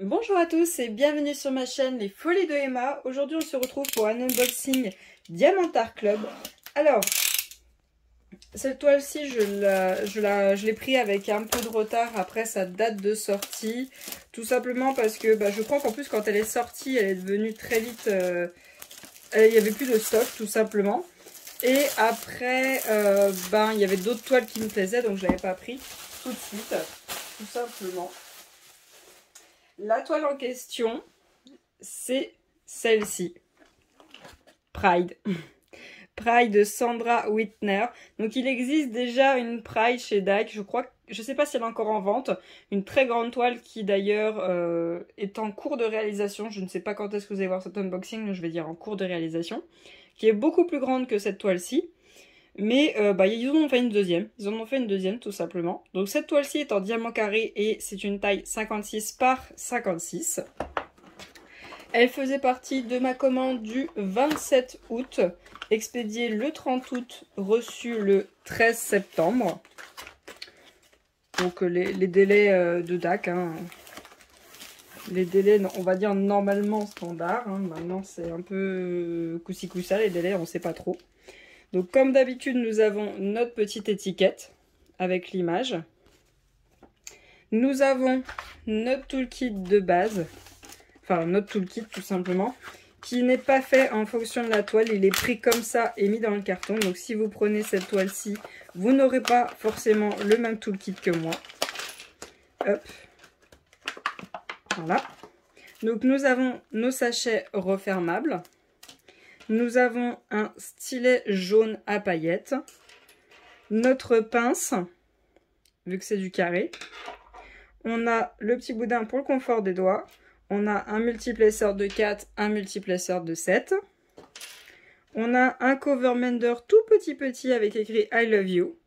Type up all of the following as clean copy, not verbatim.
Bonjour à tous et bienvenue sur ma chaîne Les Folies de Emma. Aujourd'hui on se retrouve pour un unboxing Diamant Art Club. Alors, cette toile-ci je l'ai pris avec un peu de retard après sa date de sortie. Tout simplement parce que je crois qu'en plus quand elle est sortie elle est devenue très vite... il n'y avait plus de stock tout simplement. Et après il y avait d'autres toiles qui me plaisaient donc je l'avais pas pris tout de suite. Tout simplement. La toile en question, c'est celle-ci. Pride. Pride de Sandra Whitner. Donc il existe déjà une Pride chez DAC. Je sais pas si elle est encore en vente. Une très grande toile qui d'ailleurs est en cours de réalisation. Je ne sais pas quand est-ce que vous allez voir cet unboxing, mais je vais dire en cours de réalisation. Qui est beaucoup plus grande que cette toile-ci. Mais ils en ont fait une deuxième. Ils en ont fait une deuxième tout simplement. Donc cette toile-ci est en diamant carré et c'est une taille 56 par 56. Elle faisait partie de ma commande du 27 août, expédiée le 30 août, reçue le 13 septembre. Donc les délais de DAC, hein. Les délais, on va dire normalement standard. Hein. Maintenant c'est un peu coussi-coussa les délais, on ne sait pas trop. Donc comme d'habitude, nous avons notre petite étiquette avec l'image. Nous avons notre toolkit de base, enfin notre toolkit tout simplement, qui n'est pas fait en fonction de la toile. Il est pris comme ça et mis dans le carton. Donc si vous prenez cette toile-ci, vous n'aurez pas forcément le même toolkit que moi. Hop. Voilà. Donc nous avons nos sachets refermables. Nous avons un stylet jaune à paillettes, notre pince, vu que c'est du carré. On a le petit boudin pour le confort des doigts. On a un multiplaceur de 4, un multiplaceur de 7. On a un cover mender tout petit avec écrit I love you.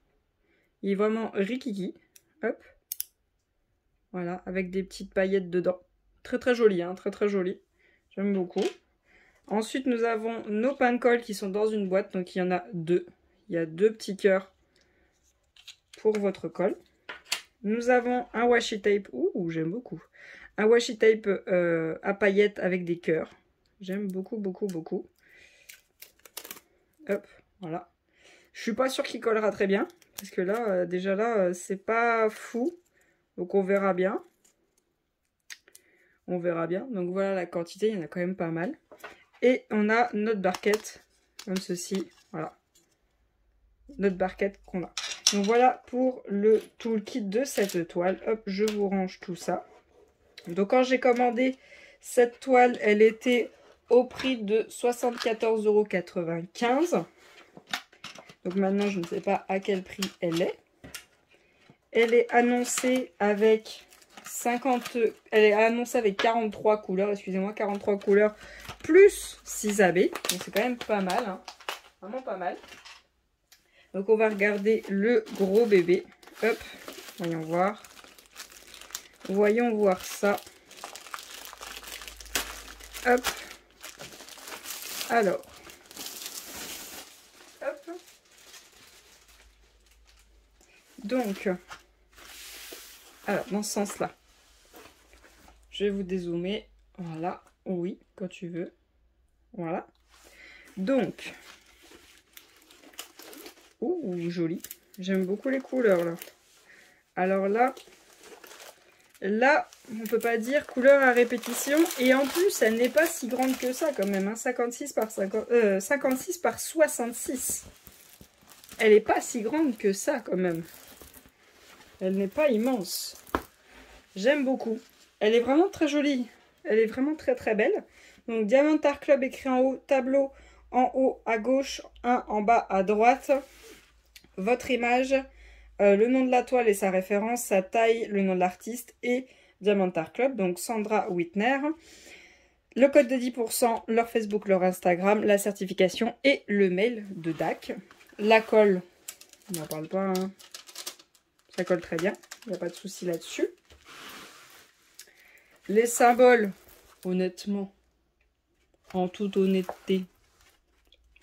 Il est vraiment rikiki. Hop. Voilà, avec des petites paillettes dedans. Très joli, hein, très joli. J'aime beaucoup. Ensuite, nous avons nos pains de colle qui sont dans une boîte. Donc, il y en a deux. Il y a deux petits cœurs pour votre colle. Nous avons un washi tape. Ouh, j'aime beaucoup. Un washi tape à paillettes avec des cœurs. J'aime beaucoup. Hop, voilà. Je suis pas sûre qu'il collera très bien. Parce que là, déjà là, c'est pas fou. Donc, on verra bien. On verra bien. Donc, voilà la quantité. Il y en a quand même pas mal. Et on a notre barquette, comme ceci, voilà, notre barquette qu'on a. Donc voilà pour le toolkit de cette toile. Hop, je vous range tout ça. Donc quand j'ai commandé cette toile, elle était au prix de 74,95 €. Donc maintenant, je ne sais pas à quel prix elle est. Elle est annoncée avec 43 couleurs, excusez-moi, 43 couleurs plus 6 AB. Donc c'est quand même pas mal, hein. Vraiment pas mal. Donc on va regarder le gros bébé. Hop, voyons voir. Voyons voir ça. Hop. Alors. Hop. Donc. Alors, dans ce sens-là. Je vais vous dézoomer. Voilà. Oui, quand tu veux. Voilà. Donc. Ouh, joli. J'aime beaucoup les couleurs, là. Alors là, on peut pas dire couleur à répétition. Et en plus, elle n'est pas si grande que ça, quand même. Hein, 56 par 66. Elle n'est pas si grande que ça, quand même. Elle n'est pas immense. J'aime beaucoup. Elle est vraiment très jolie. Elle est vraiment très belle. Donc, Diamant Art Club écrit en haut, tableau en haut à gauche, un en bas à droite. Votre image, le nom de la toile et sa référence, sa taille, le nom de l'artiste et Diamant Art Club, donc Sandra Whitner. Le code de 10%, leur Facebook, leur Instagram, la certification et le mail de DAC. La colle, on n'en parle pas, hein. Ça colle très bien, il n'y a pas de souci là-dessus. Les symboles, honnêtement, en toute honnêteté,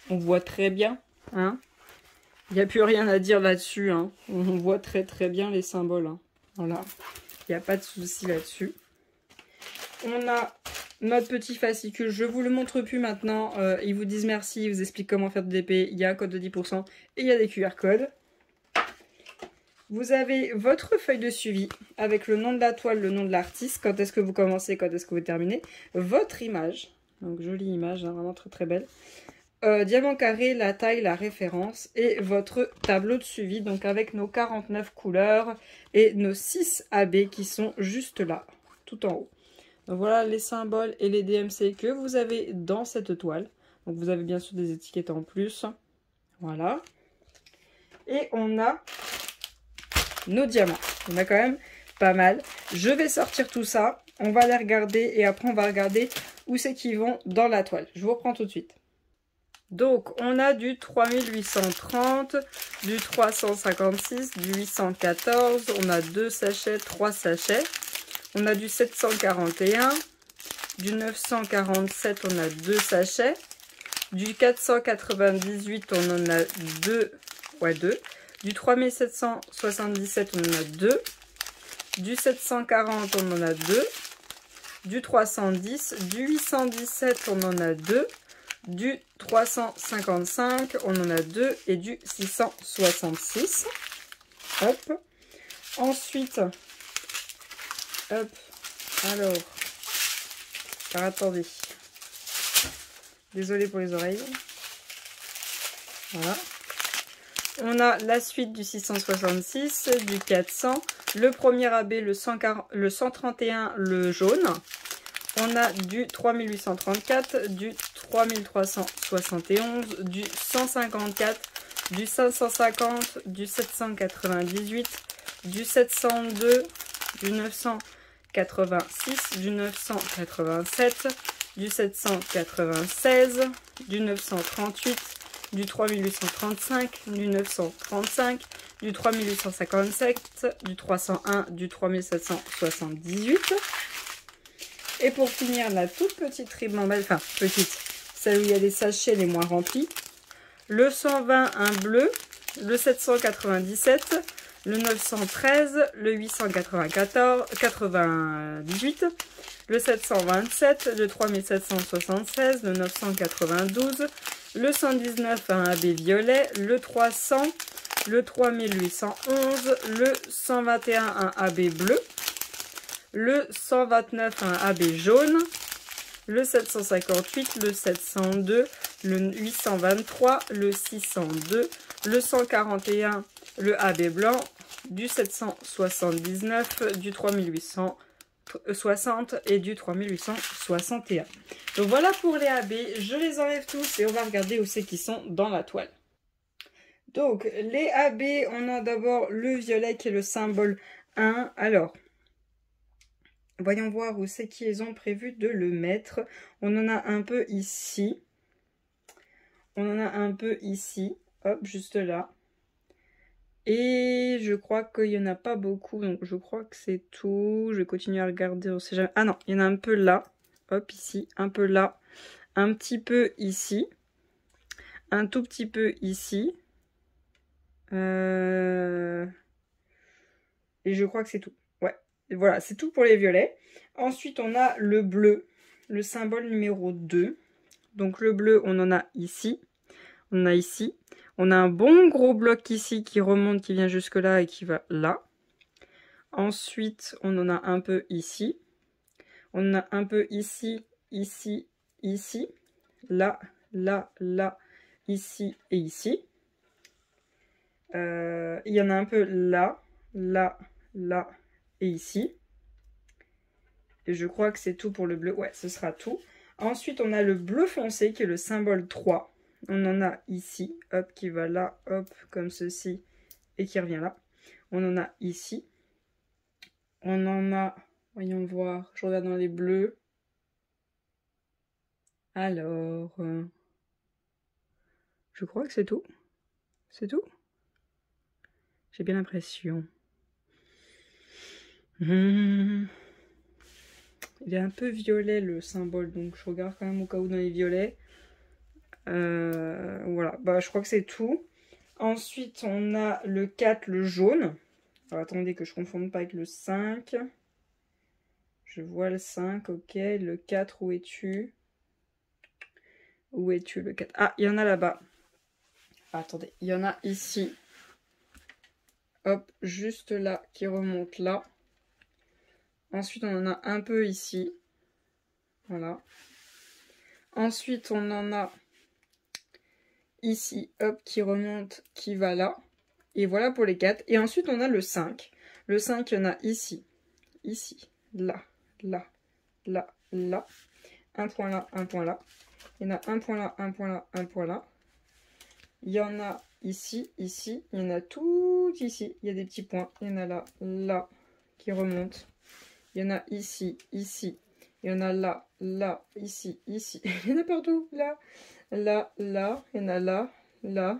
on voit très bien, hein. Il n'y a plus rien à dire là-dessus, hein. On voit très bien les symboles, hein. Voilà, il n'y a pas de souci là-dessus. on a notre petit fascicule. Je vous le montre plus maintenant. Ils vous disent merci, ils vous expliquent comment faire de DP. Il y a un code de 10% et il y a des QR codes. Vous avez votre feuille de suivi avec le nom de la toile, le nom de l'artiste, quand est-ce que vous commencez, quand est-ce que vous terminez. Votre image, donc jolie image, hein, vraiment très très belle. Diamant carré, la taille, la référence et votre tableau de suivi, donc avec nos 49 couleurs et nos 6 AB qui sont juste là, tout en haut. Donc voilà les symboles et les DMC que vous avez dans cette toile. Donc vous avez bien sûr des étiquettes en plus. Voilà. Et on a nos diamants. On a quand même pas mal. Je vais sortir tout ça. On va les regarder et après on va regarder où c'est qu'ils vont dans la toile. Je vous reprends tout de suite. Donc, on a du 3830, du 356, du 814, on a 2 sachets, 3 sachets. On a du 741, du 947, on a 2 sachets. Du 498, on en a 2, ouais 2. Du 3777, on en a 2. Du 740, on en a 2. Du 310, du 817, on en a 2. Du 355, on en a 2 et du 666. Hop. Ensuite, hop. Alors attendez. Désolée pour les oreilles. Voilà. On a la suite du 666, du 400, le premier AB, le 131, le jaune. On a du 3834, du 3371, du 154, du 550, du 798, du 702, du 986, du 987, du 796, du 938, du 3835, du 935, du 3857, du 301, du 3778. Et pour finir, la toute petite ribambelle, enfin petite, celle où il y a les sachets les moins remplis. Le 120, un bleu, le 797, le 913, le 894, 98, le 727, le 3776, le 992, le 119, un AB violet, le 300, le 3811, le 121, un AB bleu. Le 129, un AB jaune, le 758, le 702, le 823, le 602, le 141, le AB blanc, du 779, du 3860 et du 3861. Donc voilà pour les AB, je les enlève tous et on va regarder où c'est qu'ils sont dans la toile. Donc les AB, on a d'abord le violet qui est le symbole 1. Alors, voyons voir où c'est qu'ils ont prévu de le mettre. On en a un peu ici. On en a un peu ici. Hop, juste là. Et je crois qu'il n'y en a pas beaucoup. Donc je crois que c'est tout. Je vais continuer à regarder. On sait jamais. Ah non, il y en a un peu là. Hop, ici. Un peu là. Un petit peu ici. Un tout petit peu ici. Et je crois que c'est tout. Ouais. Voilà, c'est tout pour les violets. Ensuite, on a le bleu, le symbole numéro 2. Donc le bleu, on en a ici. On a ici. On a un bon gros bloc ici qui remonte, qui vient jusque là et qui va là. Ensuite, on en a un peu ici. On en a un peu ici, ici, ici. Là, là, là, ici et ici. Il y en a un peu là, là, là et ici. Et je crois que c'est tout pour le bleu. Ouais, ce sera tout. Ensuite, on a le bleu foncé qui est le symbole 3. On en a ici, hop, qui va là, hop, comme ceci, et qui revient là. On en a ici. On en a, voyons voir, je regarde dans les bleus. Alors, je crois que c'est tout. C'est tout? J'ai bien l'impression. Il est un peu violet le symbole, donc je regarde quand même au cas où dans les violets. Voilà, bah je crois que c'est tout. Ensuite, on a le 4, le jaune. Alors attendez que je ne confonde pas avec le 5. Je vois le 5, ok. Le 4, où es-tu? Où es-tu le 4? Ah, il y en a là-bas. Ah, attendez, il y en a ici. Hop, juste là, qui remonte là. Ensuite, on en a un peu ici. Voilà. Ensuite, on en a ici, hop, qui remonte, qui va là. Et voilà pour les 4. Et ensuite, on a le 5. Le 5, il y en a ici, ici, là, là, là, là. Un point là, un point là. Il y en a un point là, un point là, un point là. Il y en a ici, ici. Il y en a tout ici. Il y a des petits points. Il y en a là, là, qui remontent. Il y en a ici, ici. Il y en a là, là, ici, ici. Il y en a partout. Là, là, là. Il y en a là, là.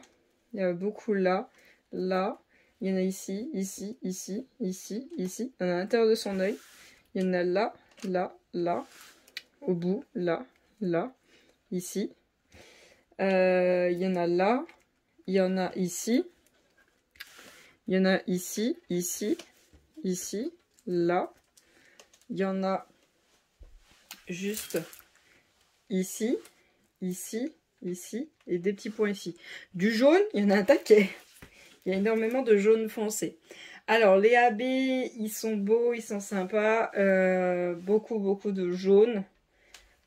Il y a beaucoup là, là. Il y en a ici, ici, ici, ici, ici. Il y en a à l'intérieur de son œil. Il y en a là, là, là. Au bout, là, là, ici. Il y en a là. Il y en a ici. Il y en a ici, ici, ici, là. Il y en a juste ici, ici, ici, et des petits points ici. Du jaune, il y en a un taquet. Il y a énormément de jaune foncé. Alors, les AB, ils sont beaux, ils sont sympas. Beaucoup, beaucoup de jaune.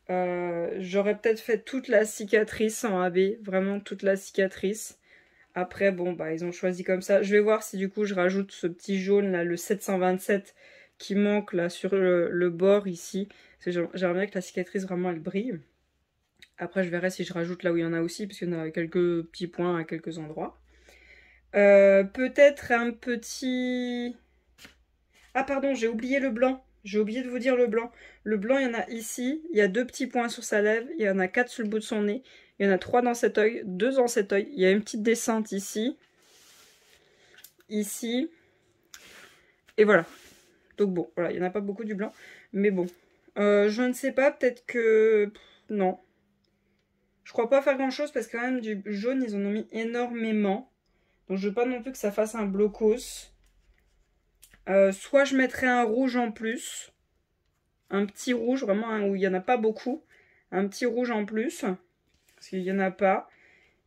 J'aurais peut-être fait toute la cicatrice en AB, vraiment toute la cicatrice. Après, bon, bah, ils ont choisi comme ça. Je vais voir si du coup, je rajoute ce petit jaune, là, le 727, qui manque, là, sur le bord, ici. J'aimerais bien que la cicatrice, vraiment, elle brille. Après, je verrai si je rajoute là où il y en a aussi, parce qu'il y en a quelques petits points à quelques endroits. Peut-être un petit... Ah, pardon, j'ai oublié le blanc. J'ai oublié de vous dire le blanc. Le blanc, il y en a ici. Il y a 2 petits points sur sa lèvre. Il y en a 4 sur le bout de son nez. Il y en a 3 dans cet œil, 2 dans cet œil. Il y a une petite descente ici. Ici. Et voilà. Donc bon, voilà, il n'y en a pas beaucoup du blanc. Mais bon. Je ne sais pas, peut-être que... non. Je crois pas faire grand-chose parce que quand même du jaune, ils en ont mis énormément. Donc je veux pas non plus que ça fasse un blocos. Soit je mettrai un rouge en plus. Un petit rouge, vraiment où il n'y en a pas beaucoup. Un petit rouge en plus. Parce qu'il n'y en a pas.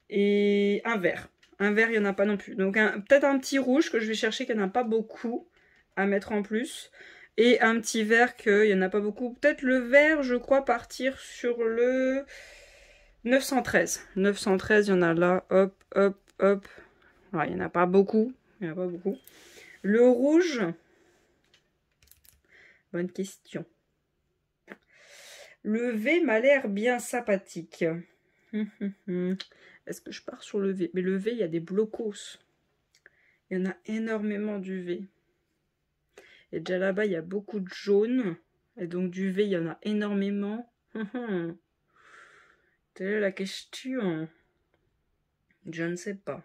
Et un vert. Un vert, il n'y en a pas non plus. Donc peut-être un petit rouge que je vais chercher, qu'il n'y en a pas beaucoup à mettre en plus. Et un petit vert qu'il n'y en a pas beaucoup. Peut-être le vert, je crois, partir sur le 913. 913, il y en a là. Hop, hop, hop. Alors, il n'y en a pas beaucoup. Il n'y en a pas beaucoup. Le rouge. Bonne question. Le V m'a l'air bien sympathique. Est-ce que je pars sur le V? Mais le V, il y a des blocos. Il y en a énormément du V. Et déjà là-bas, il y a beaucoup de jaune. Et donc du V, il y en a énormément. Telle est la question. Je ne sais pas.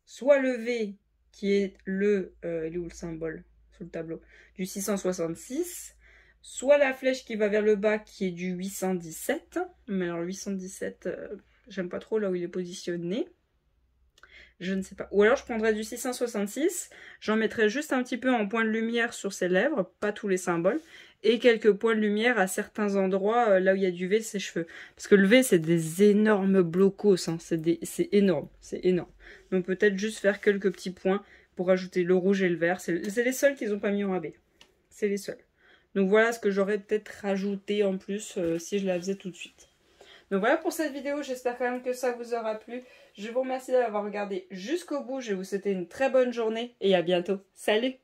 Soit le V, qui est le... il est où le symbole sur le tableau? Du 666. Soit la flèche qui va vers le bas, qui est du 817. Mais alors 817, j'aime pas trop là où il est positionné. Je ne sais pas. Ou alors je prendrais du 666, j'en mettrais juste un petit peu en point de lumière sur ses lèvres, pas tous les symboles, et quelques points de lumière à certains endroits, là où il y a du V, ses cheveux. Parce que le V, c'est des énormes blocos, hein. C'est énorme, c'est énorme. Donc peut-être juste faire quelques petits points pour ajouter le rouge et le vert. C'est les seuls qu'ils n'ont pas mis en AB. C'est les seuls. Donc voilà ce que j'aurais peut-être rajouté en plus si je la faisais tout de suite. Donc voilà pour cette vidéo, j'espère quand même que ça vous aura plu. Je vous remercie d'avoir regardé jusqu'au bout, je vais vous souhaiter une très bonne journée et à bientôt. Salut!